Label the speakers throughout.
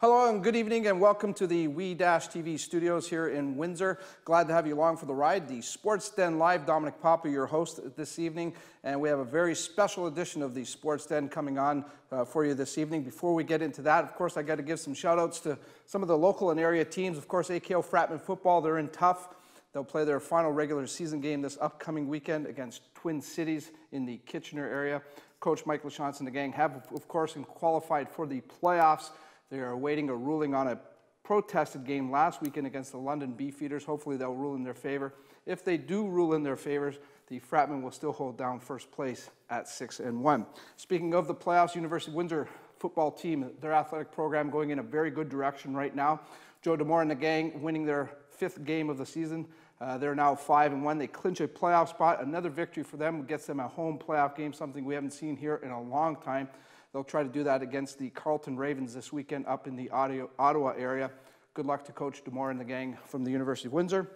Speaker 1: Hello and good evening and welcome to the We-TV studios here in Windsor. Glad to have you along for the ride. The Sports Den Live, Dominic Papa, your host this evening, and we have a very special edition of the Sports Den coming on for you this evening. Before we get into that, of course, I got to give some shout outs to some of the local and area teams. Of course, AKO Fratman football, they're in tough. They'll play their final regular season game this upcoming weekend against Twin Cities in the Kitchener area. Coach Mike LaChance and the gang have, of course, qualified for the playoffs. They are awaiting a ruling on a protested game last weekend against the London Beefeaters. Hopefully they'll rule in their favor. If they do rule in their favors, the Fratmen will still hold down first place at 6-1. Speaking of the playoffs, University of Windsor football team, their athletic program going in a very good direction right now. Joe D'Amore and the gang winning their 5th game of the season. They're now 5-1. They clinch a playoff spot. Another victory for them gets them a home playoff game, something we haven't seen here in a long time. They'll try to do that against the Carleton Ravens this weekend up in the Ottawa area. Good luck to Coach D'Amore and the gang from the University of Windsor.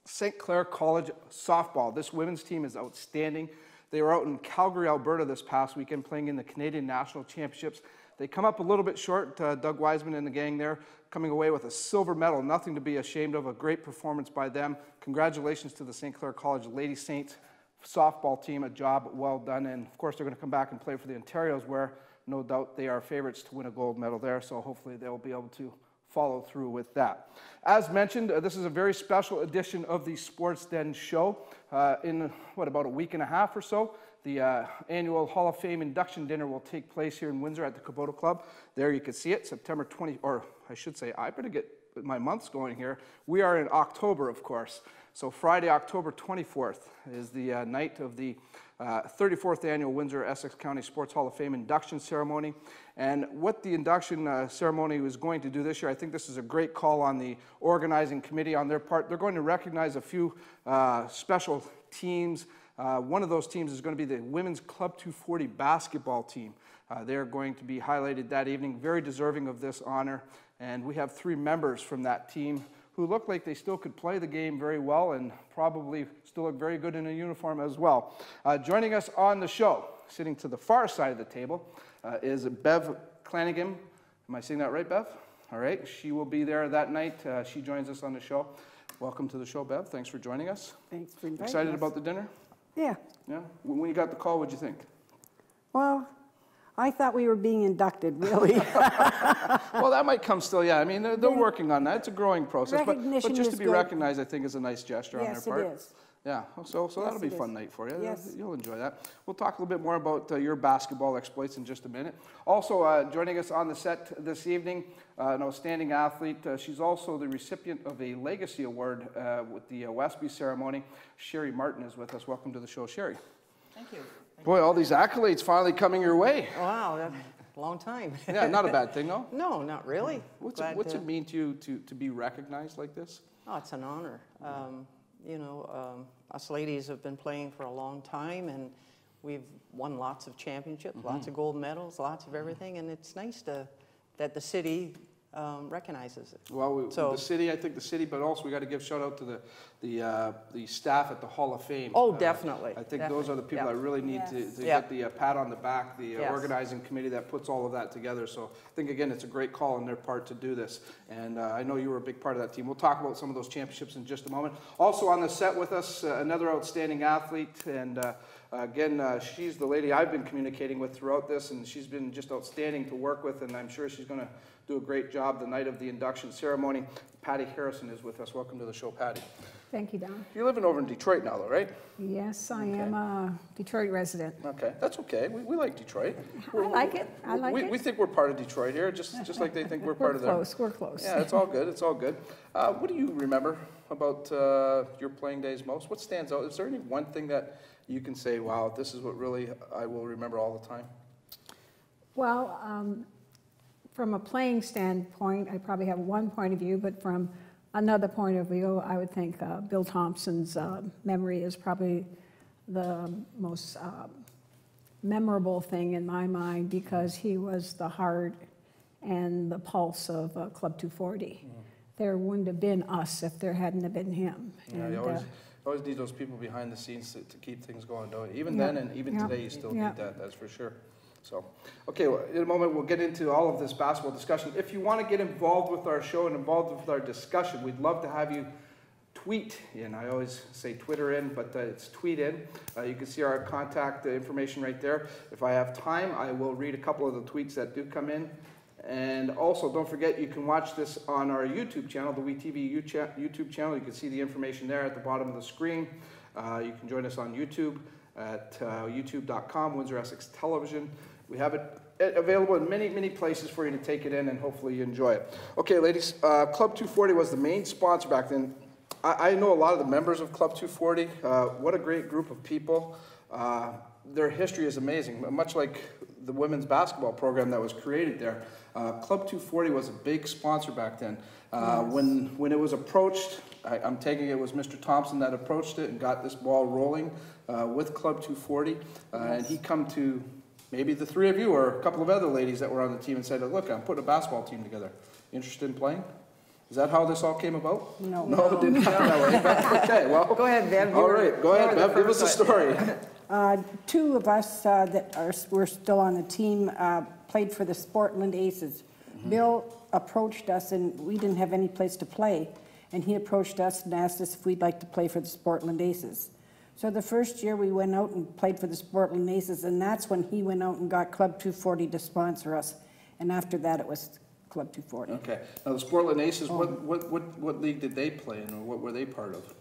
Speaker 1: St. Clair College softball. This women's team is outstanding. They were out in Calgary, Alberta this past weekend playing in the Canadian National Championships. They come up a little bit short, Doug Wiseman and the gang there, coming away with a silver medal. Nothing to be ashamed of, a great performance by them. Congratulations to the St. Clair College Lady Saints softball team, a job well done. And of course, they're going to come back and play for the Ontarios, where no doubt they are favorites to win a gold medal there, so hopefully they'll be able to follow through with that. As mentioned, this is a very special edition of the Sports Den show. In, about a week and a half or so, the annual Hall of Fame induction dinner will take place here in Windsor at the Kubota Club. There you can see it, September 20, or I should say, I better get my months going here. We are in October, of course. So Friday, October 24th is the night of the 34th annual Windsor Essex County Sports Hall of Fame induction ceremony. And what the induction ceremony was going to do this year, I think this is a great call on the organizing committee on their part. They're going to recognize a few special teams. One of those teams is going to be the Women's Club 240 basketball team. They're going to be highlighted that evening, very deserving of this honor. And we have 3 members from that team who look like they still could play the game very well and probably still look very good in a uniform as well. Joining us on the show, sitting to the far side of the table, is Bev Clanigan. Am I saying that right, Bev? All right, she will be there that night. She joins us on the show. Welcome to the show, Bev. Thanks for joining us.
Speaker 2: Thanks for inviting us.
Speaker 1: Excited about the dinner?
Speaker 2: Yeah.
Speaker 1: Yeah? When you got the call, what'd you think?
Speaker 2: Well, I thought we were being inducted, really.
Speaker 1: Well, that might come still, yeah. I mean, they're working on that. It's a growing process. But just to be recognized, I think, is a nice gesture on their part.
Speaker 2: Yes, it is.
Speaker 1: Yeah, so that'll be a fun night for you.
Speaker 2: Yes.
Speaker 1: You'll enjoy that. We'll talk a little bit more about your basketball exploits in just a minute. Also, joining us on the set this evening, an outstanding athlete. She's also the recipient of a Legacy Award with the Westby ceremony. Sherry Martin is with us. Welcome to the show, Sherry.
Speaker 3: Thank you.
Speaker 1: Boy, all these accolades finally coming your way.
Speaker 3: Wow, that's a long time.
Speaker 1: Yeah, not a bad thing, no?
Speaker 3: No, not really.
Speaker 1: What's it mean to you to be recognized like this?
Speaker 3: Oh, it's an honor. Us ladies have been playing for a long time, and we've won lots of championships, lots of gold medals, lots of everything, and it's nice that the city recognizes it.
Speaker 1: Well, the city, I think the city, but also we got to give shout out to the staff at the Hall of Fame.
Speaker 3: Oh, definitely.
Speaker 1: I think those are the people that really need to get the pat on the back, the organizing committee that puts all of that together. So I think, again, it's a great call on their part to do this. And I know you were a big part of that team. We'll talk about some of those championships in just a moment. Also on the set with us, another outstanding athlete. And again, she's the lady I've been communicating with throughout this, and she's been just outstanding to work with, and I'm sure she's going to do a great job the night of the induction ceremony. Patty Harrison is with us. Welcome to the show, Patty.
Speaker 4: Thank you, Don.
Speaker 1: You're living over in Detroit now, though, right?
Speaker 4: Yes, I am a Detroit resident.
Speaker 1: Okay, that's okay. We like Detroit.
Speaker 4: I like it. I like it.
Speaker 1: We think we're part of Detroit here, just like they think we're part of them.
Speaker 4: We're close.
Speaker 1: Yeah, it's all good. It's all good. What do you remember about your playing days most? What stands out? Is there any one thing that you can say, wow, this is what really I will remember all the time?
Speaker 4: Well, from a playing standpoint, I probably have one point of view, but from another point of view, I would think Bill Thompson's memory is probably the most memorable thing in my mind, because he was the heart and the pulse of Club 240. There wouldn't have been us if there hadn't have been him.
Speaker 1: Yeah, you always need those people behind the scenes to keep things going, don't you? Even then and even today, you still need that, that's for sure. So, okay, well, in a moment we'll get into all of this basketball discussion. If you want to get involved with our show and involved with our discussion, we'd love to have you tweet in. I always say Twitter in, but it's tweet in. You can see our contact information right there. If I have time, I will read a couple of the tweets that do come in. And also, don't forget, you can watch this on our YouTube channel, the WeTV YouTube channel. You can see the information there at the bottom of the screen. You can join us on YouTube at youtube.com, Windsor Essex Television. We have it available in many, many places for you to take it in, and hopefully you enjoy it. Okay, ladies, Club 240 was the main sponsor back then. I know a lot of the members of Club 240. What a great group of people. Their history is amazing, much like the women's basketball program that was created there. Club 240 was a big sponsor back then. When it was approached, I'm taking it was Mr. Thompson that approached it and got this ball rolling with Club 240. And he come to maybe the three of you or a couple of other ladies that were on the team and said, look, I'm putting a basketball team together. Interested in playing? Is that how this all came about?
Speaker 2: No.
Speaker 1: No, it didn't happen that way. Bev, okay, well.
Speaker 3: Go ahead, Bev.
Speaker 1: All right, go ahead, Bev. Give us a story.
Speaker 2: Two of us that were still on the team played for the Sportland Aces. Bill approached us, and we didn't have any place to play. And he approached us and asked us if we'd like to play for the Sportland Aces. So the first year we went out and played for the Sportland Aces, and that's when he went out and got Club 240 to sponsor us. And after that, it was Club 240.
Speaker 1: Okay. Now, the Sportland Aces, what league did they play in, or what were they part of?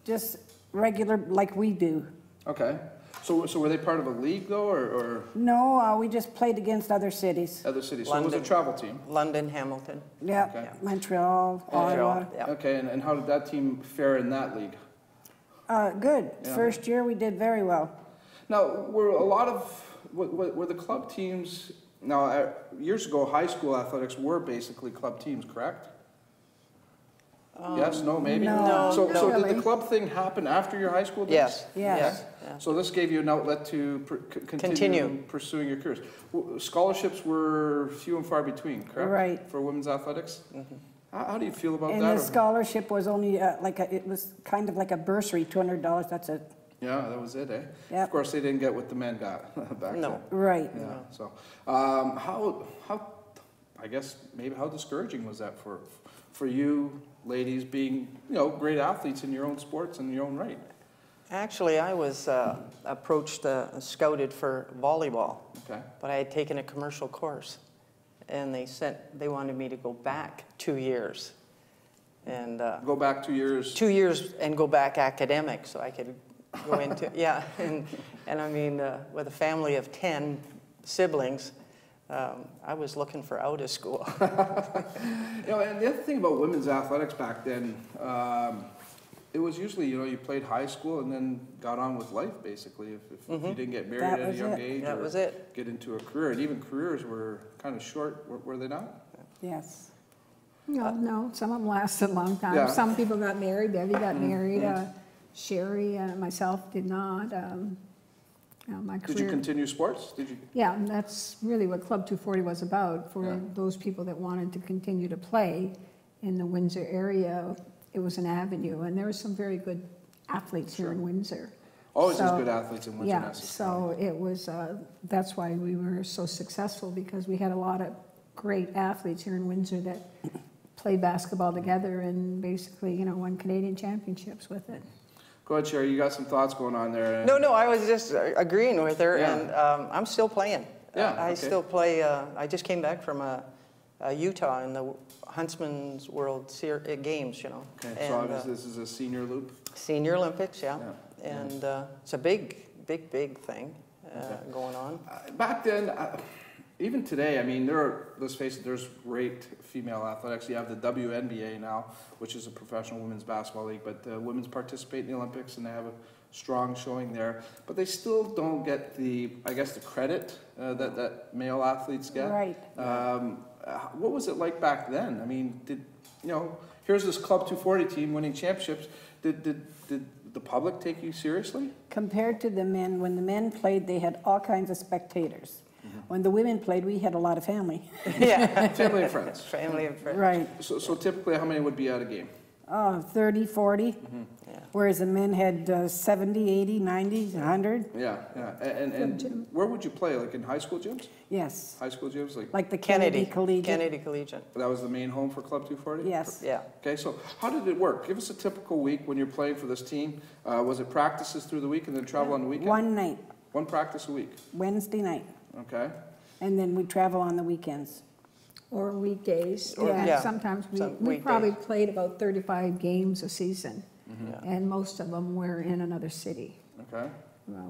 Speaker 2: Just regular, like we do.
Speaker 1: Okay. So were they part of a league, though, or
Speaker 2: No, we just played against other cities.
Speaker 1: other cities? So it was a travel team?
Speaker 3: London, Hamilton.
Speaker 2: Yeah,
Speaker 1: Okay.
Speaker 2: Montreal, Ottawa.
Speaker 3: Yeah.
Speaker 1: Okay, and how did that team fare in that league?
Speaker 2: Good.
Speaker 1: Yeah.
Speaker 2: First year we did very well.
Speaker 1: Now, were a lot of, were the club teams, now, years ago, high school athletics were basically club teams, correct? Yes, no, maybe?
Speaker 2: No,
Speaker 1: So
Speaker 2: not
Speaker 1: did
Speaker 2: really.
Speaker 1: the club thing happen after your high school days?
Speaker 3: Yes.
Speaker 2: Yes.
Speaker 3: Yeah.
Speaker 1: So this gave you an outlet to continue pursuing your careers. Scholarships were few and far between, correct?
Speaker 2: Right.
Speaker 1: For women's athletics? How do you feel about
Speaker 2: And
Speaker 1: that?
Speaker 2: the scholarship was only it was kind of like a bursary, $200, that's it.
Speaker 1: Yeah, that was it, eh?
Speaker 2: Yep.
Speaker 1: Of course, they didn't get what the men got back then.
Speaker 3: No.
Speaker 2: Right.
Speaker 1: Yeah, so, I guess, maybe how discouraging was that for you ladies being, great athletes in your own sports in your own right?
Speaker 3: Actually, I was approached, scouted for volleyball,
Speaker 1: Okay.
Speaker 3: but I had taken a commercial course, and they wanted me to go back 2 years, and
Speaker 1: Go back 2 years.
Speaker 3: 2 years and go back academic, so I could go into and I mean, with a family of 10 siblings, I was looking for out of school.
Speaker 1: And the other thing about women's athletics back then, it was usually, you played high school and then got on with life, basically. If you didn't get married
Speaker 2: That
Speaker 1: at a
Speaker 2: was
Speaker 1: young
Speaker 2: it.
Speaker 1: age
Speaker 3: That
Speaker 1: or
Speaker 3: was it.
Speaker 1: get into a career. And even careers were kind of short, were they not?
Speaker 2: Yes.
Speaker 4: No, some of them lasted a long time.
Speaker 1: Yeah.
Speaker 4: Some people got married, Debbie got married, Sherry, myself did not. My career.
Speaker 1: Did you continue sports? Did you?
Speaker 4: Yeah, and that's really what Club 240 was about, for those people that wanted to continue to play in the Windsor area. It was an avenue, and there were some very good athletes here in Windsor.
Speaker 1: Always has
Speaker 4: So-
Speaker 1: good athletes in Windsor.
Speaker 4: Yeah, so it was, that's why we were so successful, because we had a lot of great athletes here in Windsor that played basketball together and basically, won Canadian championships with it.
Speaker 1: Go ahead, Sherry. You got some thoughts going on there.
Speaker 3: No, I was just agreeing with her,
Speaker 1: Yeah.
Speaker 3: and I'm still playing.
Speaker 1: Yeah,
Speaker 3: I
Speaker 1: okay.
Speaker 3: still play. I just came back from Utah in the Huntsman's World Games,
Speaker 1: Okay,
Speaker 3: and,
Speaker 1: so obviously this is a senior loop.
Speaker 3: Senior Olympics, yeah.
Speaker 1: Yeah.
Speaker 3: And it's a big thing going on.
Speaker 1: Back then, even today, I mean, let's face it, there's great female athletics. You have the WNBA now, which is a professional women's basketball league, but women's participate in the Olympics and they have a strong showing there. But they still don't get the credit that male athletes get.
Speaker 2: Right.
Speaker 1: What was it like back then? I mean, here's this Club 240 team winning championships. Did the public take you seriously?
Speaker 2: Compared to the men, when the men played, they had all kinds of spectators. When the women played, we had a lot of family.
Speaker 3: Yeah,
Speaker 1: Family and friends.
Speaker 3: family and friends.
Speaker 2: Right.
Speaker 1: So typically, how many would be at a game?
Speaker 2: 30, 40,
Speaker 3: Yeah.
Speaker 2: whereas the men had 70, 80, 90, 100.
Speaker 1: Yeah, yeah. And where would you play? Like in high school gyms?
Speaker 2: Yes,
Speaker 1: High school gyms?
Speaker 2: like the Kennedy Collegiate.
Speaker 3: Kennedy Collegiate.
Speaker 1: That was the main home for Club 240?
Speaker 2: Yes.
Speaker 3: Yeah.
Speaker 1: Okay, so how did it work? Give us a typical week when you're playing for this team. Was it practices through the week and then travel on the weekend?
Speaker 2: One night,
Speaker 1: One practice a week.
Speaker 2: Wednesday night,
Speaker 1: Okay.
Speaker 2: and then we travel on the weekends.
Speaker 4: Or weekdays.
Speaker 3: Or-
Speaker 4: And
Speaker 3: yeah,
Speaker 4: sometimes
Speaker 3: some
Speaker 4: we probably
Speaker 3: weekdays.
Speaker 4: played about 35 games a season.
Speaker 3: Yeah.
Speaker 4: And most of them were in another city.
Speaker 1: Okay.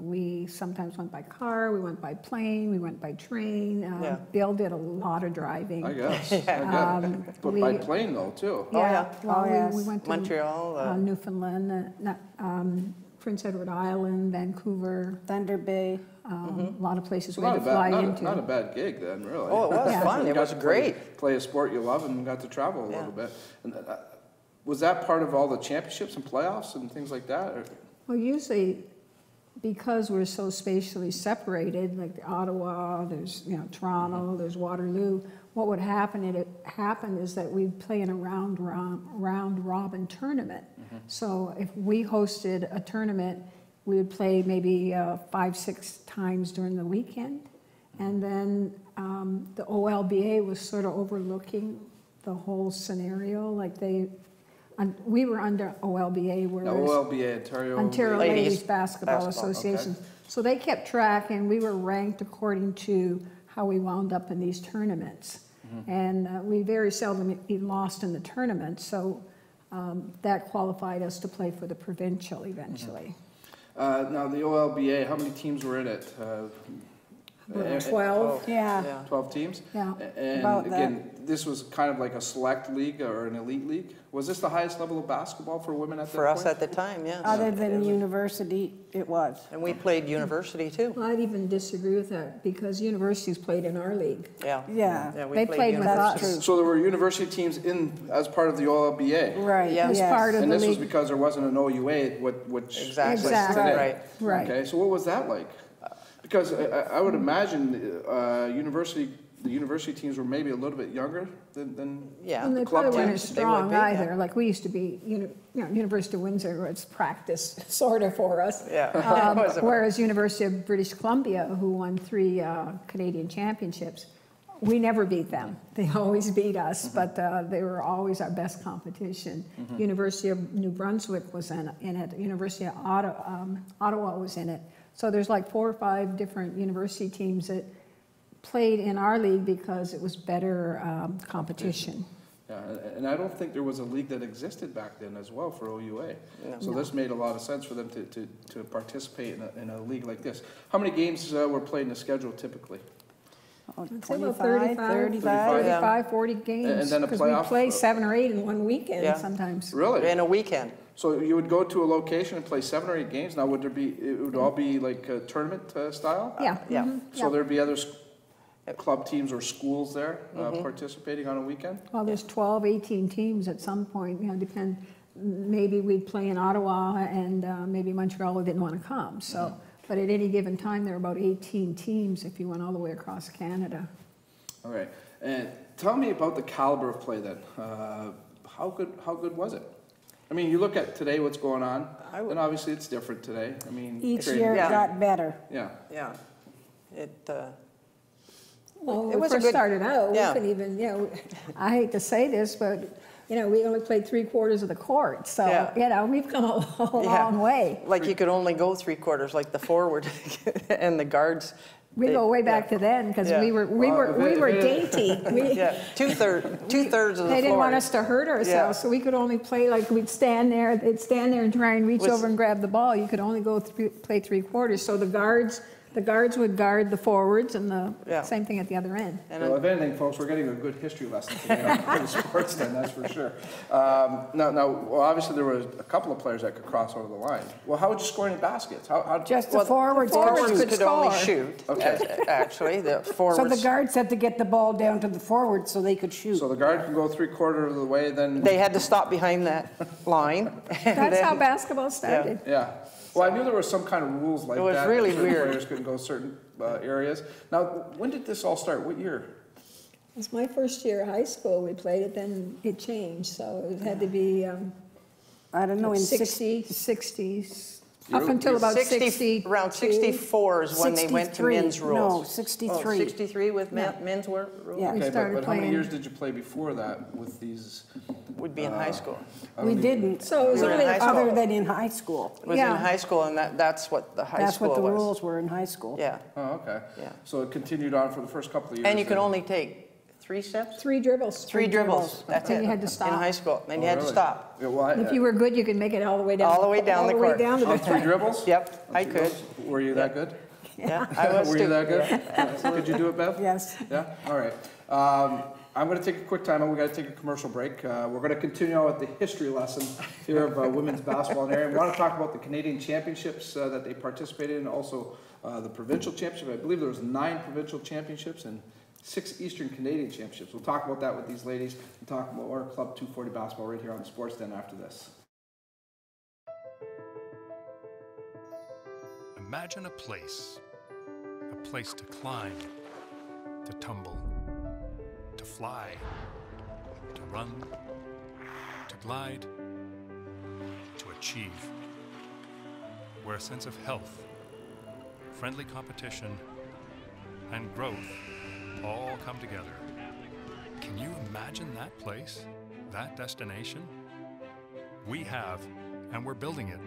Speaker 4: We sometimes went by car, we went by plane, we went by train.
Speaker 3: Yeah.
Speaker 4: Bill did a lot of driving.
Speaker 1: I guess. I guess. But by
Speaker 4: we-
Speaker 1: plane though, too.
Speaker 3: Oh, yeah.
Speaker 4: Well,
Speaker 2: Oh, yes.
Speaker 4: we went to
Speaker 3: Montreal.
Speaker 4: Newfoundland, Prince Edward Island, Vancouver,
Speaker 2: Thunder Bay.
Speaker 4: a lot of places
Speaker 1: So
Speaker 4: we had to fly
Speaker 1: not
Speaker 4: into.
Speaker 1: a bad gig then, really.
Speaker 3: Oh, it was
Speaker 4: Yeah.
Speaker 3: fun.
Speaker 1: You
Speaker 3: It
Speaker 1: got
Speaker 3: was
Speaker 1: to
Speaker 3: great.
Speaker 1: Play a sport you love and got to travel a
Speaker 3: Yeah.
Speaker 1: little bit. And was that part of all the championships and playoffs and things like that? Or?
Speaker 4: Well, usually, because we're so spatially separated, like Ottawa, there's, Toronto, there's Waterloo, what would happen, is that we'd play in a round robin tournament. So if we hosted a tournament, we would play maybe 5-6 times during the weekend. And then the OLBA was sort of overlooking the whole scenario, like we were under OLBA,
Speaker 1: No,
Speaker 4: whereas
Speaker 1: OLBA,
Speaker 4: Ontario
Speaker 3: Ladies
Speaker 4: Ladies Basketball
Speaker 3: Basketball,
Speaker 4: Association. So they kept track, and we were ranked according to how we wound up in these tournaments. And we very seldom even lost in the tournament, so that qualified us to play for the provincial eventually.
Speaker 1: Now, the OLBA, how many teams were in it?
Speaker 4: About 12.
Speaker 2: Yeah.
Speaker 1: 12 teams?
Speaker 4: Yeah.
Speaker 1: And
Speaker 2: About
Speaker 1: again, this was kind of like a select league or an elite league? Was this the highest level of basketball for women at that
Speaker 3: For
Speaker 1: point?
Speaker 3: us at the time, yes.
Speaker 2: Other than university, it was.
Speaker 3: And we played university too.
Speaker 4: Well, I'd even disagree with that, because universities played in our league.
Speaker 3: Yeah.
Speaker 2: Yeah.
Speaker 3: Yeah, we
Speaker 4: They played with
Speaker 3: university.
Speaker 2: That's
Speaker 4: us.
Speaker 2: true.
Speaker 1: So there were university teams as part of the OLBA?
Speaker 2: Right,
Speaker 3: Yeah.
Speaker 4: It was
Speaker 2: yes.
Speaker 4: part of
Speaker 1: And
Speaker 4: the
Speaker 1: this was
Speaker 4: league.
Speaker 1: because there wasn't an OUA, which
Speaker 3: Exactly.
Speaker 1: exists
Speaker 4: Exactly.
Speaker 1: today.
Speaker 3: Right.
Speaker 4: Right.
Speaker 1: Okay, so what was that like? Because I would imagine the university teams were maybe a little bit younger than
Speaker 3: Yeah.
Speaker 4: And they
Speaker 1: club
Speaker 4: probably weren't
Speaker 1: teams,
Speaker 4: as
Speaker 3: they would
Speaker 4: strong
Speaker 3: be, yeah.
Speaker 4: either. Like, we used to be, University of Windsor was practice sort of for us.
Speaker 3: Yeah. It was a-
Speaker 4: Whereas University of British Columbia, who won 3 Canadian championships, we never beat them. They always beat us, but they were always our best competition. University of New Brunswick was in it. University of Ottawa was in it. So there's like 4 or 5 different university teams that played in our league because it was better competition.
Speaker 1: Yeah, and I don't think there was a league that existed back then as well for OUA.
Speaker 3: No.
Speaker 1: So this made a lot of sense for them to participate in a league like this. How many games were played in the schedule typically?
Speaker 2: Oh,
Speaker 4: I'd say about
Speaker 2: 25, 35.
Speaker 4: 35, 40 games.
Speaker 1: And then a
Speaker 4: Because
Speaker 1: playoff,
Speaker 4: we play 7 or 8 in one weekend
Speaker 3: Yeah.
Speaker 4: sometimes.
Speaker 1: Really?
Speaker 3: In a weekend.
Speaker 1: So you would go to a location and play 7 or 8 games? Now it would all be like a tournament style?
Speaker 4: Yeah.
Speaker 3: Yeah.
Speaker 4: mhm,
Speaker 1: So
Speaker 4: yeah.
Speaker 1: there'd be other club teams or schools there participating on a weekend?
Speaker 4: Well, there's 12, 18 teams at some point, depend, maybe we'd play in Ottawa and maybe Montreal didn't want to come, so. But at any given time, there are about 18 teams if you went all the way across Canada.
Speaker 1: All right. And tell me about the caliber of play then. How good was it? I mean, you look at today what's going on, and obviously it's different today. I mean,
Speaker 2: Each
Speaker 1: trade-
Speaker 2: year it
Speaker 3: Yeah.
Speaker 2: got better.
Speaker 1: Yeah.
Speaker 3: Yeah. It,
Speaker 4: Well, when
Speaker 3: It
Speaker 4: we
Speaker 3: was a
Speaker 4: first
Speaker 3: good-
Speaker 4: started out, we
Speaker 3: yeah.
Speaker 4: couldn't even, I hate to say this, but, we only played 3/4 of the court, so,
Speaker 3: Yeah.
Speaker 4: we've come a
Speaker 3: Yeah.
Speaker 4: long way.
Speaker 3: like you could only go 3/4, like the forward and the guards.
Speaker 4: We
Speaker 3: they-
Speaker 4: go way
Speaker 3: yeah.
Speaker 4: back to then, because
Speaker 3: Yeah.
Speaker 4: we were dainty.
Speaker 3: Yeah, two-thirds of the floor.
Speaker 4: They didn't want us to hurt ourselves,
Speaker 3: Yeah.
Speaker 4: so we could only play, like, they'd stand there and try and reach
Speaker 3: Was-
Speaker 4: over and grab the ball. You could only play 3/4. So the guards would guard the forwards, and the
Speaker 3: Yeah.
Speaker 4: same thing at the other end.
Speaker 3: And
Speaker 1: Well,
Speaker 3: then-
Speaker 1: if anything, folks, we're getting a good history lesson today on the sports then, that's for sure. Well, obviously there were a couple of players that could cross over the line. Well, how would you score any baskets? How
Speaker 2: Just the
Speaker 3: well,
Speaker 2: forwards.
Speaker 4: forwards
Speaker 3: could only
Speaker 4: score.
Speaker 3: shoot.
Speaker 1: Okay.
Speaker 3: Actually, the
Speaker 2: So
Speaker 3: forwards.
Speaker 2: the guards had to get the ball down to the forwards so they could shoot.
Speaker 1: So the guard can go 3/4 of the way, then
Speaker 3: They had to stop behind that line. and
Speaker 4: That's
Speaker 3: then-
Speaker 4: how basketball started.
Speaker 1: yeah. Well, I knew there were some kind of rules like
Speaker 3: It was
Speaker 1: that.
Speaker 3: really
Speaker 1: certain
Speaker 3: weird.
Speaker 1: Players couldn't go certain areas. Now, when did this all start? What year?
Speaker 4: It was my first year of high school we played it, then it changed, so it had to be
Speaker 2: I don't know, in
Speaker 4: 60s, up until
Speaker 1: You're
Speaker 4: about 60.
Speaker 3: Around 64 is when they went to
Speaker 2: 63.
Speaker 3: men's rules.
Speaker 2: No,
Speaker 3: Oh,
Speaker 2: 63.
Speaker 3: 63 with
Speaker 2: Yeah.
Speaker 3: men's rules?
Speaker 2: Yeah.
Speaker 4: We
Speaker 1: Okay,
Speaker 4: started
Speaker 1: but how many
Speaker 4: playing-
Speaker 1: years did you play before that with these?
Speaker 3: Would be in high school.
Speaker 2: We didn't.
Speaker 4: So it was
Speaker 3: We were in
Speaker 4: only
Speaker 3: high school.
Speaker 2: Other than in high school.
Speaker 3: It was
Speaker 4: Yeah.
Speaker 3: in high school, and that's what the high
Speaker 2: That's
Speaker 3: school
Speaker 2: what
Speaker 3: was.
Speaker 2: the rules were in high school.
Speaker 3: Yeah,
Speaker 1: Oh, okay.
Speaker 3: Yeah.
Speaker 1: So it continued on for the first couple of years.
Speaker 3: and you could
Speaker 1: then.
Speaker 3: only take 3 steps?
Speaker 4: 3 dribbles.
Speaker 3: Three dribbles, that's
Speaker 4: And
Speaker 3: it.
Speaker 4: you had to
Speaker 3: In
Speaker 4: stop.
Speaker 3: high school, and you
Speaker 1: Oh,
Speaker 3: had to
Speaker 1: really?
Speaker 3: stop.
Speaker 1: Yeah, well,
Speaker 4: And if you were good, you could make it all the way down.
Speaker 3: All the way down the
Speaker 4: All the way
Speaker 3: court.
Speaker 4: down to the
Speaker 1: 3 dribbles?
Speaker 3: Yep, I could.
Speaker 1: Were you that good?
Speaker 3: Yeah, I was
Speaker 1: Were
Speaker 3: too.
Speaker 1: you that good?
Speaker 3: Yeah.
Speaker 1: Could you do it, Bev?
Speaker 2: Yes.
Speaker 1: Yeah, all right. I'm going to take a quick time out. We've got to take a commercial break. We're going to continue on with the history lesson here of women's basketball in the area. We want to talk about the Canadian championships that they participated in, also the provincial championship. I believe there was 9 provincial championships and 6 Eastern Canadian championships. We'll talk about that with these ladies and talk about our Club 240 basketball right here on the Sports Den after this.
Speaker 5: Imagine a place to climb, to tumble, to fly, to run, to glide, to achieve, where a sense of health, friendly competition, and growth all come together. Can you imagine that place, that destination? We have, and we're building it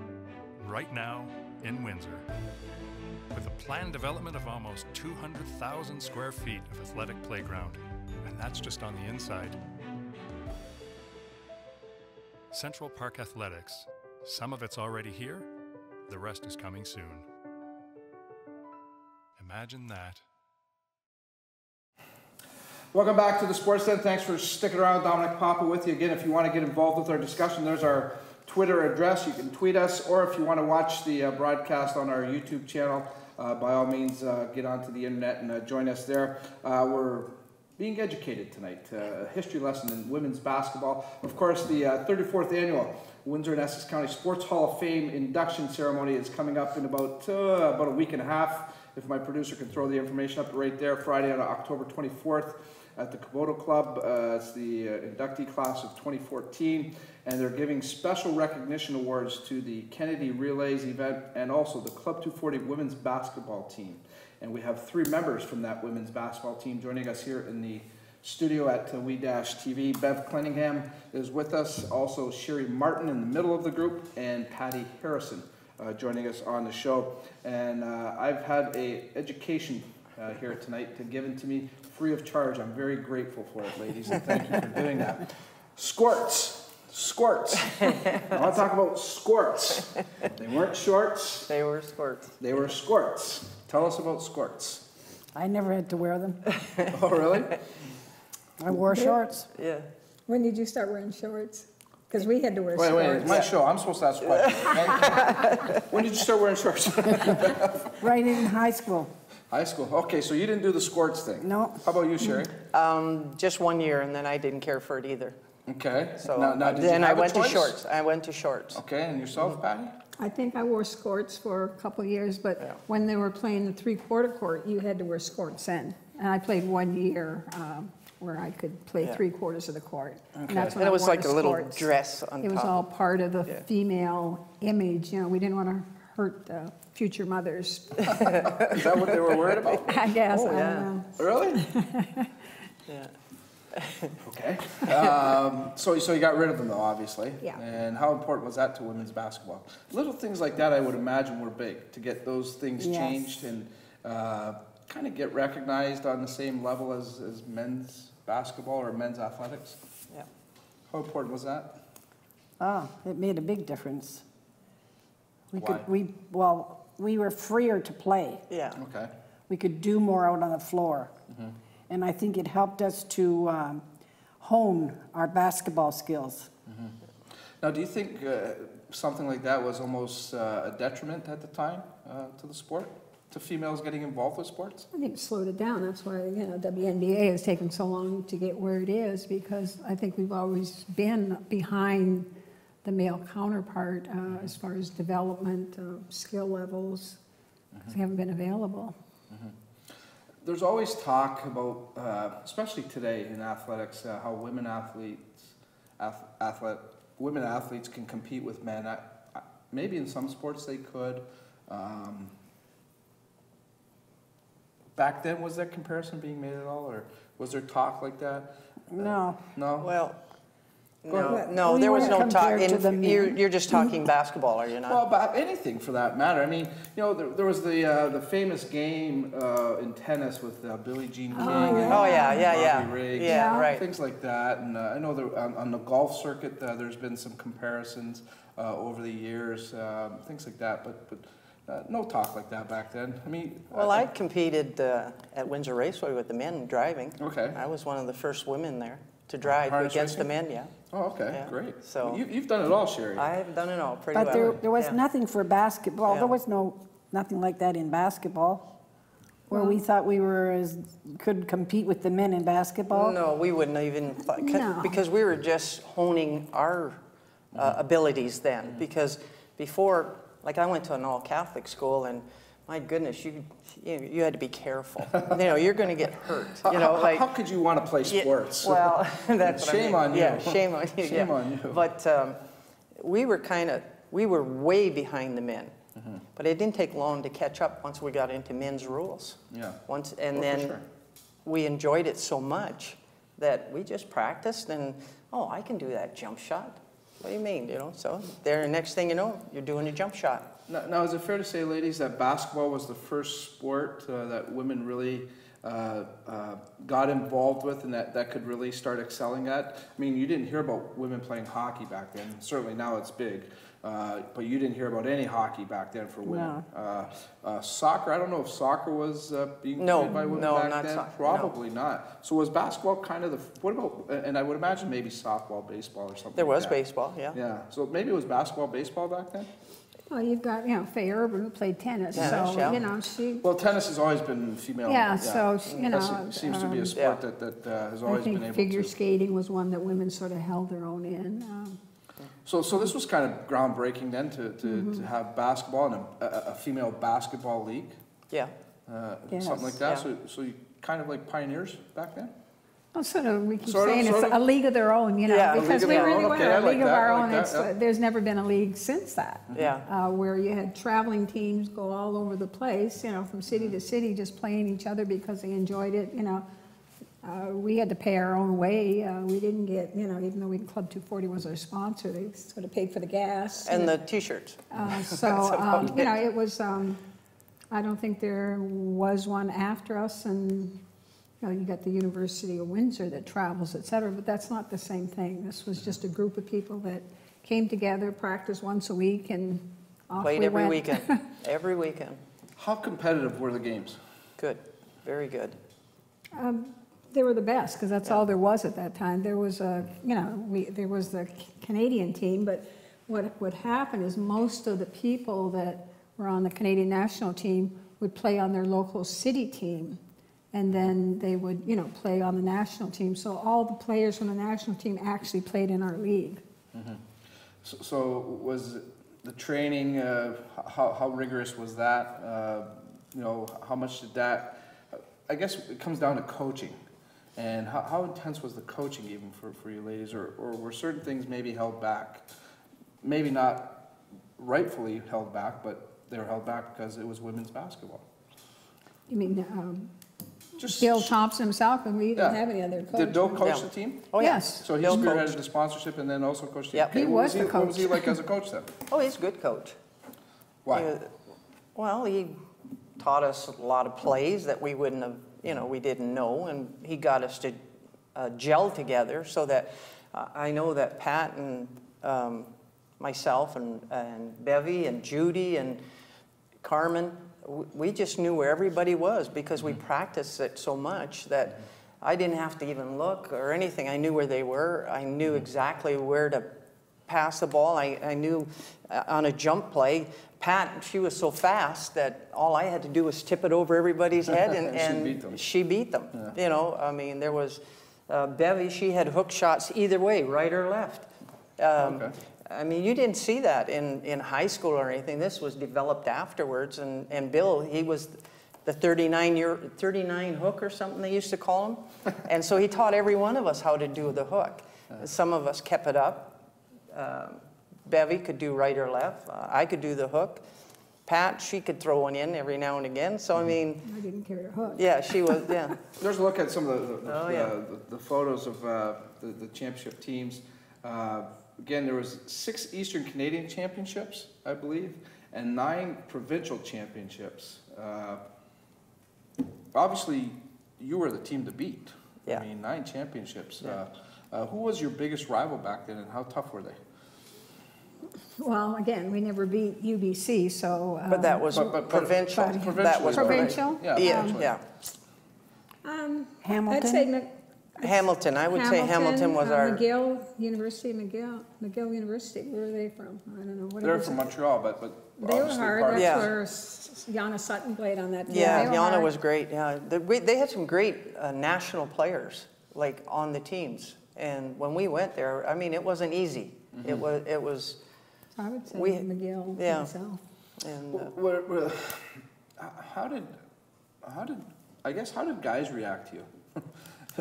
Speaker 5: right now in Windsor, with a planned development of almost 200,000 square feet of athletic playground, and that's just on the inside. Central Park Athletics, some of it's already here, the rest is coming soon. Imagine that.
Speaker 1: Welcome back to the Sports Den. Thanks for sticking around. Dominic Papa with you again. If you want to get involved with our discussion, there's our Twitter address. You can tweet us, or if you want to watch the broadcast on our YouTube channel, by all means, get onto the internet and join us there. We're being educated tonight. A history lesson in women's basketball. Of course, the 34th annual Windsor and Essex County Sports Hall of Fame induction ceremony is coming up in about a week and a half. If my producer can throw the information up right there, Friday on October 24th. At the Kubota Club. It's the inductee class of 2014, and they're giving special recognition awards to the Kennedy Relays event and also the Club 240 women's basketball team. And we have 3 members from that women's basketball team joining us here in the studio at WE-TV. Bev Cunningham is with us, also Sherry Martin in the middle of the group, and Patty Harrison joining us on the show. And I've had an education here tonight given to me free of charge. I'm very grateful for it, ladies, and thank you for doing that. Squirts. I want to talk about squirts. They weren't shorts.
Speaker 3: They were sports.
Speaker 1: They were squirts. Tell us about squirts.
Speaker 2: I never had to wear them.
Speaker 1: Oh, really?
Speaker 2: I wore shorts.
Speaker 3: Yeah.
Speaker 4: When did you start wearing shorts? Because we had to wear
Speaker 1: Wait,
Speaker 4: shorts.
Speaker 1: it's my show. I'm supposed to ask questions. Okay? When did you start wearing shorts?
Speaker 2: Right in high school.
Speaker 1: High school. Okay, so you didn't do the squirts thing.
Speaker 2: No.
Speaker 1: How about you, Sherry?
Speaker 3: Just 1 year, and then I didn't care for it either.
Speaker 1: Okay.
Speaker 3: So
Speaker 1: now, did you
Speaker 3: then I
Speaker 1: have a
Speaker 3: went to
Speaker 1: choice?
Speaker 3: shorts. I went to shorts.
Speaker 1: Okay, and yourself, Patty?
Speaker 4: I think I wore skirts for a couple of years, but
Speaker 3: Yeah.
Speaker 4: when they were playing the 3/4 court, you had to wear skirts then. And I played 1 year where I could play
Speaker 3: Yeah.
Speaker 4: 3/4 of the court. And
Speaker 1: Okay.
Speaker 4: that's when
Speaker 3: And it
Speaker 4: I
Speaker 3: was
Speaker 4: wore
Speaker 3: like
Speaker 4: the
Speaker 3: a little
Speaker 4: skirts.
Speaker 3: dress on
Speaker 4: It was
Speaker 3: top.
Speaker 4: all part of the
Speaker 3: Yeah.
Speaker 4: female image, you know, we didn't want to hurt future mothers,
Speaker 1: Is that what they were worried about?
Speaker 4: I guess,
Speaker 3: Oh,
Speaker 4: I
Speaker 3: yeah.
Speaker 4: don't know.
Speaker 1: Really?
Speaker 3: Yeah.
Speaker 1: Okay. So you got rid of them, though, obviously.
Speaker 4: Yeah.
Speaker 1: And how important was that to women's basketball? Little things like that, I would imagine, were big to get those things
Speaker 2: Yes.
Speaker 1: changed and kind of get recognized on the same level as men's basketball or men's athletics.
Speaker 3: Yeah.
Speaker 1: How important was that?
Speaker 2: It made a big difference.
Speaker 1: Why?
Speaker 2: We were freer to play.
Speaker 3: Yeah.
Speaker 1: Okay.
Speaker 2: We could do more out on the floor. And I think it helped us to hone our basketball skills.
Speaker 1: Now, do you think something like that was almost a detriment at the time to the sport, to females getting involved with sports?
Speaker 4: I think it slowed it down. That's why, you know, WNBA has taken so long to get where it is, because I think we've always been behind the male counterpart as far as development, skill levels. They haven't been available.
Speaker 1: There's always talk about, especially today in athletics, how women women athletes can compete with men. Maybe in some sports they could. Back then, was that comparison being made at all, or was there talk like that?
Speaker 2: No.
Speaker 1: No?
Speaker 3: Well,
Speaker 2: ahead.
Speaker 3: no,
Speaker 2: We
Speaker 3: there was
Speaker 2: weren't
Speaker 3: no talk.
Speaker 2: compared to the men.
Speaker 3: You're just talking basketball, are you not?
Speaker 1: Well, about anything for that matter. I mean, you know, there was the famous game in tennis with Billie Jean King and
Speaker 3: Oh, yeah.
Speaker 1: Bobby Riggs,
Speaker 3: Yeah, right.
Speaker 1: things like that. And I know on the golf circuit, there's been some comparisons over the years, things like that. But no talk like that back then. I mean,
Speaker 3: Well, I competed at Windsor Raceway with the men driving.
Speaker 1: Okay.
Speaker 3: I was one of the first women there to drive
Speaker 1: Harness
Speaker 3: against the
Speaker 1: racing?
Speaker 3: men, yeah.
Speaker 1: Oh, okay,
Speaker 3: Yeah.
Speaker 1: great.
Speaker 3: So-
Speaker 1: You've done it all, Sherry.
Speaker 3: I've done it all pretty
Speaker 2: But
Speaker 3: well.
Speaker 2: there was
Speaker 3: Yeah.
Speaker 2: nothing for basketball.
Speaker 3: Yeah.
Speaker 2: There was nothing like that in basketball, where we thought we could compete with the men in basketball.
Speaker 3: No, we wouldn't even,
Speaker 4: No.
Speaker 3: because we were just honing our abilities then. Because before, like I went to an all-Catholic school, and my goodness, you had to be careful. You know, you're going to get hurt. You know, like
Speaker 1: how could you want to play
Speaker 3: yeah,
Speaker 1: sports?
Speaker 3: well, that's what I
Speaker 1: Shame
Speaker 3: mean.
Speaker 1: on you.
Speaker 3: Yeah, shame on you.
Speaker 1: Shame
Speaker 3: yeah.
Speaker 1: on you.
Speaker 3: But we were way behind the men. But it didn't take long to catch up once we got into men's rules.
Speaker 1: Yeah.
Speaker 3: And
Speaker 1: Oh, for
Speaker 3: then
Speaker 1: sure.
Speaker 3: we enjoyed it so much that we just practiced, and I can do that jump shot. What do you mean? You know, so there, next thing you know, you're doing a jump shot.
Speaker 1: Now, is it fair to say, ladies, that basketball was the first sport that women really got involved with, and that could really start excelling at? I mean, you didn't hear about women playing hockey back then. Certainly now it's big. But you didn't hear about any hockey back then for women. Soccer, I don't know if soccer was being played by women back
Speaker 3: not
Speaker 1: then.
Speaker 3: soccer, no.
Speaker 1: Probably not. So was basketball kind of what about, and I would imagine maybe softball, baseball, or something
Speaker 3: There
Speaker 1: like
Speaker 3: was
Speaker 1: that.
Speaker 3: baseball, yeah.
Speaker 1: Yeah, so maybe it was basketball, baseball back then?
Speaker 4: Well, you've got, Faye Urban who played tennis,
Speaker 3: Tennis,
Speaker 4: so,
Speaker 3: yeah.
Speaker 4: she,
Speaker 1: Well, tennis has always been female.
Speaker 4: Yeah, so,
Speaker 1: That seems to be a sport
Speaker 3: Yeah.
Speaker 1: that has
Speaker 4: I
Speaker 1: always been
Speaker 4: think
Speaker 1: able
Speaker 4: figure
Speaker 1: to.
Speaker 4: skating was one that women sort of held their own in.
Speaker 1: So this was kind of groundbreaking then to have basketball and a female basketball league,
Speaker 3: Yeah.
Speaker 2: Yes.
Speaker 1: something like that.
Speaker 3: Yeah.
Speaker 1: So you kind of like pioneers back then.
Speaker 4: Well, sort of, we keep
Speaker 1: Sort of,
Speaker 4: saying it's
Speaker 1: sort of.
Speaker 4: a league of their own,
Speaker 3: Yeah, a
Speaker 4: because
Speaker 1: league
Speaker 4: we
Speaker 1: of their
Speaker 4: really
Speaker 1: own.
Speaker 4: were
Speaker 1: Okay, I
Speaker 4: a
Speaker 1: like
Speaker 4: league of
Speaker 1: that,
Speaker 4: our
Speaker 1: I
Speaker 4: own.
Speaker 1: like that, yeah.
Speaker 4: There's never been a league since that.
Speaker 3: Yeah.
Speaker 4: Where you had traveling teams go all over the place, from city to city, just playing each other because they enjoyed it, We had to pay our own way. We didn't get, even though Club 240 was our sponsor, they sort of paid for the gas.
Speaker 3: And the T-shirts.
Speaker 4: It was, I don't think there was one after us, and, you got the University of Windsor that travels, et cetera, but that's not the same thing. This was just a group of people that came together, practiced once a week, and off
Speaker 3: Played
Speaker 4: we
Speaker 3: every
Speaker 4: went.
Speaker 3: weekend. Every weekend.
Speaker 1: How competitive were the games?
Speaker 3: Good. Very good.
Speaker 4: They were the best, because that's all there was at that time. There was there was the Canadian team, but what would happen is most of the people that were on the Canadian national team would play on their local city team, and then they would, play on the national team. So all the players from the national team actually played in our league.
Speaker 1: So was the training, how rigorous was that? How much did that, I guess it comes down to coaching. And how intense was the coaching even for you ladies? Or were certain things maybe held back? Maybe not rightfully held back, but they were held back because it was women's basketball.
Speaker 4: You mean
Speaker 1: Just
Speaker 4: Bill Thompson himself, and we didn't have any other coach.
Speaker 1: Did Bill coach
Speaker 3: Yeah.
Speaker 1: the team?
Speaker 3: Oh, yeah.
Speaker 4: Yes.
Speaker 1: So he
Speaker 3: Bill
Speaker 1: spearheaded
Speaker 3: coached.
Speaker 1: the sponsorship and then also coached the
Speaker 3: Yep.
Speaker 4: He
Speaker 1: what
Speaker 4: was the
Speaker 1: What was he
Speaker 4: coach.
Speaker 1: like as a coach then?
Speaker 3: Oh, he's a good coach.
Speaker 1: Why?
Speaker 3: Well, he taught us a lot of plays that we wouldn't have, we didn't know, and he got us to gel together so that I know that Pat and myself and Bevy and Judy and Carmen, we just knew where everybody was because we practiced it so much that I didn't have to even look or anything. I knew where they were. I knew exactly where to pass the ball. I knew on a jump play, Pat, she was so fast that all I had to do was tip it over everybody's head and she beat them. Yeah. There was Bevy, she had hook shots either way, right or left.
Speaker 1: Okay.
Speaker 3: You didn't see that in high school or anything. This was developed afterwards. And Bill, he was the 39 hook or something they used to call him. And so he taught every one of us how to do the hook. Some of us kept it up. Bevy could do right or left. I could do the hook. Pat, she could throw one in every now and again. So, I mean,
Speaker 4: I didn't care to hook.
Speaker 3: yeah, she was, yeah.
Speaker 1: There's a look at some of
Speaker 3: Oh, yeah.
Speaker 1: the photos of the championship teams. Again, there was 6 Eastern Canadian championships, I believe, and 9 provincial championships. Obviously, you were the team to beat.
Speaker 3: Yeah.
Speaker 1: I mean, 9 championships. Who was your biggest rival back then, and how tough were they?
Speaker 4: Well, again, we never beat UBC, so.
Speaker 3: But that was provincial. That was
Speaker 4: Provincial?
Speaker 1: Yeah,
Speaker 3: Yeah,
Speaker 1: provincially.
Speaker 3: yeah.
Speaker 4: I'd say
Speaker 3: Hamilton, I would say Hamilton was our.
Speaker 4: McGill University, McGill University, where are they from? I don't know. What
Speaker 1: They're
Speaker 4: is
Speaker 1: from
Speaker 4: it?
Speaker 1: Montreal, but
Speaker 4: They were
Speaker 1: obviously
Speaker 4: hard,
Speaker 1: part of-
Speaker 4: that's
Speaker 3: Yeah.
Speaker 4: where Yana Sutton played on that team.
Speaker 3: Yeah,
Speaker 4: They were
Speaker 3: Yana
Speaker 4: hard.
Speaker 3: was great. Yeah, they had some great national players like on the teams. And when we went there, I mean, it wasn't easy. It was,
Speaker 4: I would say
Speaker 3: we-
Speaker 4: McGill
Speaker 3: yeah.
Speaker 4: myself.
Speaker 3: and
Speaker 1: How did guys react to you?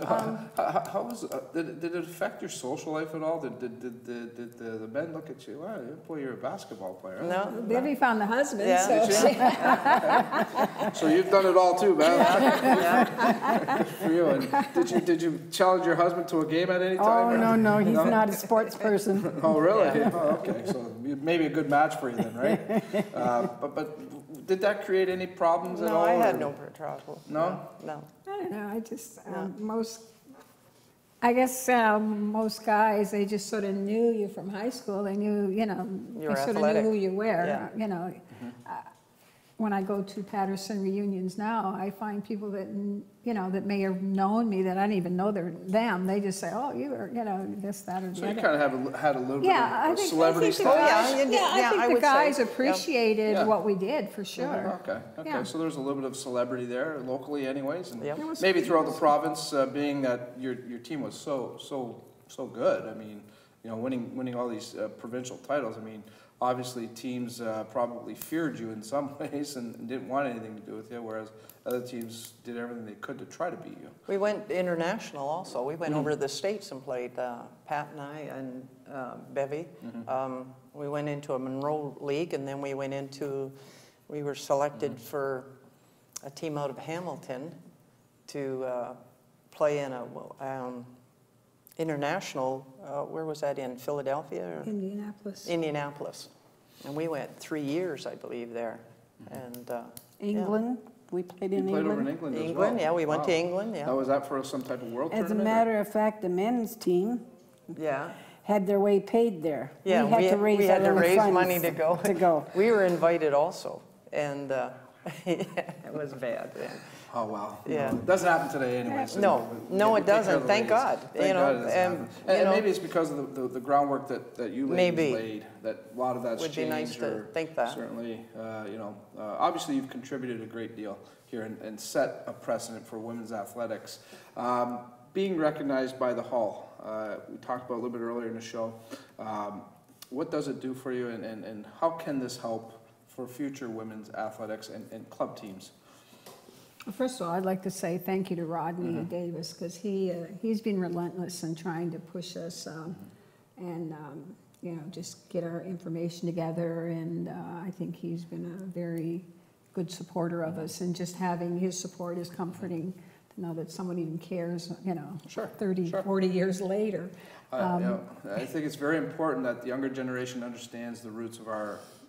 Speaker 1: How was did it affect your social life at all? Did the men look at you? Wow, boy, you're a basketball player.
Speaker 3: no,
Speaker 4: Bevy found the husband,
Speaker 3: Yeah.
Speaker 4: so.
Speaker 1: So you've done it all too, man.
Speaker 3: yeah,
Speaker 1: For you. And did you challenge your husband to a game at any time?
Speaker 2: Oh,
Speaker 1: or-
Speaker 2: no, he's not a sports person.
Speaker 1: Oh, really?
Speaker 3: Yeah.
Speaker 1: Oh, okay. So maybe a good match for you then, right? But did that create any problems at
Speaker 3: no,
Speaker 1: all?
Speaker 3: I had
Speaker 1: or-
Speaker 3: no trouble.
Speaker 1: No?
Speaker 3: No.
Speaker 4: I don't know, I just,
Speaker 3: No.
Speaker 4: most guys, they just sort of knew you from high school. They knew,
Speaker 3: You
Speaker 4: they
Speaker 3: were
Speaker 4: sort of
Speaker 3: athletic.
Speaker 4: knew who you were,
Speaker 3: Yeah.
Speaker 4: When I go to Patterson reunions now, I find people that, that may have known me that I didn't even know they're them. They just say, oh, you were, this, that, or the
Speaker 1: So you
Speaker 4: other.
Speaker 1: kind of had a little
Speaker 4: Yeah,
Speaker 1: bit
Speaker 4: I
Speaker 1: of
Speaker 4: think,
Speaker 1: celebrity
Speaker 4: I think the
Speaker 1: status.
Speaker 4: guys,
Speaker 3: Oh, yeah, you did. Yeah,
Speaker 4: I
Speaker 3: I
Speaker 4: think the
Speaker 3: would say,
Speaker 4: guys
Speaker 3: yeah.
Speaker 4: appreciated
Speaker 1: Yeah.
Speaker 4: what we did, for sure.
Speaker 1: Okay.
Speaker 4: Yeah.
Speaker 1: So there's a little bit of celebrity there locally, anyways, and
Speaker 3: Yep. It
Speaker 4: was-
Speaker 1: maybe throughout the province, being that your team was so good. I mean, winning all these provincial titles. I mean, obviously teams probably feared you in some ways and didn't want anything to do with you, whereas other teams did everything they could to try to beat you.
Speaker 3: We went international also. We went over to the States and played, Pat and I and Bevy. We went into a Monroe League, and then we were selected for a team out of Hamilton to play in a international, where was that, in Philadelphia? Or?
Speaker 4: Indianapolis.
Speaker 3: Indianapolis. And we went 3 years, I believe, there. And
Speaker 2: England, we played
Speaker 1: You
Speaker 2: in
Speaker 1: played over in
Speaker 2: England.
Speaker 1: England as well.
Speaker 3: England, yeah, we went to
Speaker 1: Wow.
Speaker 3: England, yeah.
Speaker 1: Now, was that for some type of world
Speaker 2: As a
Speaker 1: tournament?
Speaker 2: matter of fact, the men's team
Speaker 3: Yeah.
Speaker 2: had their way paid there.
Speaker 3: Yeah,
Speaker 2: we had to raise
Speaker 3: we had
Speaker 2: our
Speaker 3: to
Speaker 2: own
Speaker 3: raise
Speaker 2: funds
Speaker 3: money to go.
Speaker 2: To go.
Speaker 3: We were invited also, and it was bad then.
Speaker 1: Oh, wow.
Speaker 3: Yeah.
Speaker 1: It doesn't happen today anyway. So
Speaker 3: No,
Speaker 1: we
Speaker 3: no,
Speaker 1: take
Speaker 3: it
Speaker 1: care of
Speaker 3: doesn't.
Speaker 1: the
Speaker 3: Thank
Speaker 1: ladies.
Speaker 3: God.
Speaker 1: Thank
Speaker 3: You know,
Speaker 1: God it doesn't
Speaker 3: and,
Speaker 1: happen.
Speaker 3: you
Speaker 1: And
Speaker 3: know-
Speaker 1: maybe it's because of the groundwork that you ladies
Speaker 3: Maybe.
Speaker 1: laid, that a lot of that's
Speaker 3: Would be nice
Speaker 1: changed,
Speaker 3: to
Speaker 1: or
Speaker 3: think that.
Speaker 1: certainly, obviously you've contributed a great deal here and set a precedent for women's athletics. Being recognized by the Hall, we talked about a little bit earlier in the show. What does it do for you, and how can this help for future women's athletics and club teams?
Speaker 4: Well, first of all, I'd like to say thank you to Rodney Davis, because he's been relentless in trying to push us and just get our information together. And I think he's been a very good supporter of us, and just having his support is comforting to know that someone even cares,
Speaker 1: Sure,
Speaker 4: 30,
Speaker 1: sure.
Speaker 4: 40 years later.
Speaker 1: I think it's very important that the younger generation understands the roots of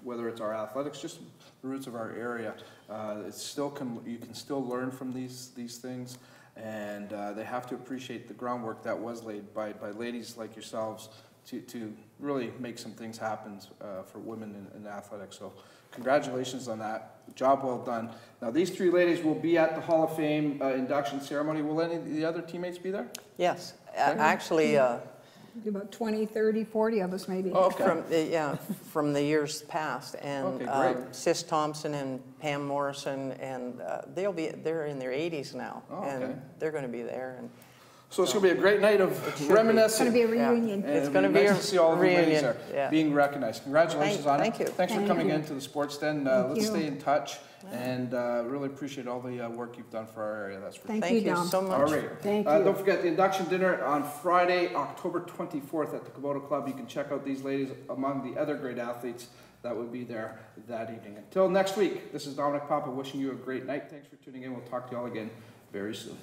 Speaker 1: whether it's our athletics, just the roots of our area. You can still learn from these things, and they have to appreciate the groundwork that was laid by ladies like yourselves to really make some things happen for women in athletics. So congratulations on that. Job well done. Now, these 3 ladies will be at the Hall of Fame induction ceremony. Will any of the other teammates be there?
Speaker 3: Yes, actually,
Speaker 4: About 20, 30, 40 of us maybe.
Speaker 1: Oh, okay.
Speaker 3: from the years past, and
Speaker 1: Okay, great.
Speaker 3: Sis Thompson and Pam Morrison, and they're in their 80s now,
Speaker 1: Oh, okay.
Speaker 3: and they're going to be there. And
Speaker 1: So it's going to be a great night of
Speaker 4: It's
Speaker 1: reminiscing.
Speaker 4: going to be a reunion.
Speaker 1: And
Speaker 3: It's
Speaker 1: it'll
Speaker 3: gonna be
Speaker 1: nice
Speaker 3: a
Speaker 1: to see all of the ladies
Speaker 3: reunion,
Speaker 1: there
Speaker 3: yeah.
Speaker 1: being recognized. Congratulations on
Speaker 3: Thank
Speaker 1: it.
Speaker 3: you.
Speaker 1: Thanks for
Speaker 4: Thank
Speaker 1: coming
Speaker 4: you.
Speaker 1: into the Sports Den.
Speaker 4: Thank
Speaker 1: Let's
Speaker 4: you.
Speaker 1: stay in touch and really appreciate all the work you've done for our area. That's for
Speaker 4: Thank
Speaker 3: Thank
Speaker 4: you,
Speaker 3: you
Speaker 4: Dom.
Speaker 3: so
Speaker 1: All
Speaker 3: much.
Speaker 1: right.
Speaker 2: Thank
Speaker 1: Don't
Speaker 2: you.
Speaker 1: forget the induction dinner on Friday, October 24th at the Kubota Club. You can check out these ladies among the other great athletes that will be there that evening. Until next week, this is Dominic Papa wishing you a great night. Thanks for tuning in. We'll talk to you all again very soon.